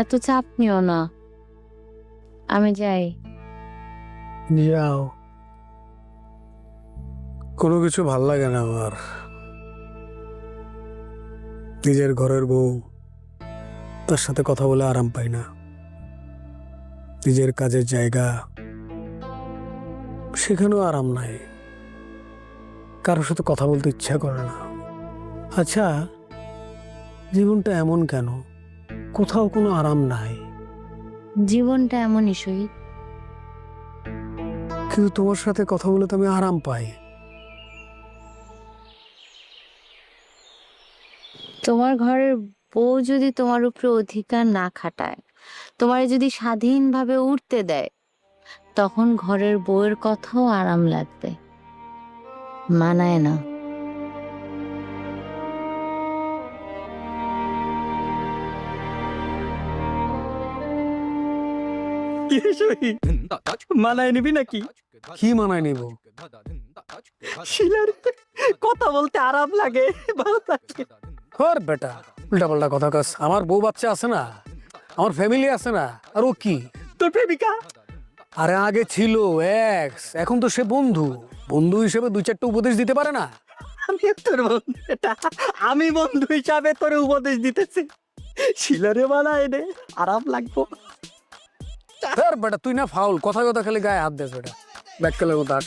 এত চাপ নিও না, আমি যাই। যাও। কোনো কিছু ভাল লাগে না আমার। নিজের ঘরের বউ, তার সাথে কথা বলে আরাম পাই না। নিজের কাজের জায়গা, সেখানেও আরাম নাই। কারোর সাথে কথা বলতে ইচ্ছা করে না। আচ্ছা, জীবনটা এমন কেন? কোথাও কোনো আরাম নাই। জীবনটা এমনই শহীদ। কিন্তু তোমার সাথে কথা বলে তো আমি আরাম পাই। তোমার ঘরের বউ যদি তোমার উপরে অধিকার না খাটায়, তোমার যদি স্বাধীনভাবে উঠতে দেয়, তখন ঘরের বউয়ের কথাও আরাম লাগবে। মানায় না। মানায় নিবি নাকি? কি মানায় নিব? শিলার কথা বলতে আরাম লাগে, ভালো লাগে। হর বেটা, উল্টাপাল্টা কথা কাজ। আমার বউ বাচ্চা আছে না, আমার ফ্যামিলি আছে না, আর ও কি? তোর প্রেমিকা? আরে আগে ছিল এক্স, এখন তো সে বন্ধু। বন্ধু হিসেবে দুই চারটা উপদেশ দিতে পারে না? আমি তোর বন্ধু, এটা আমি বন্ধু হিসাবে তোর উপদেশ দিতেছি। শিলারে মানায় নে, আরাম লাগবো। হর বেটা, তুই না ফাউল, কথা কথা খালি গায়ে হাত দেস বেটা। ব্যাককেলের মতো আস।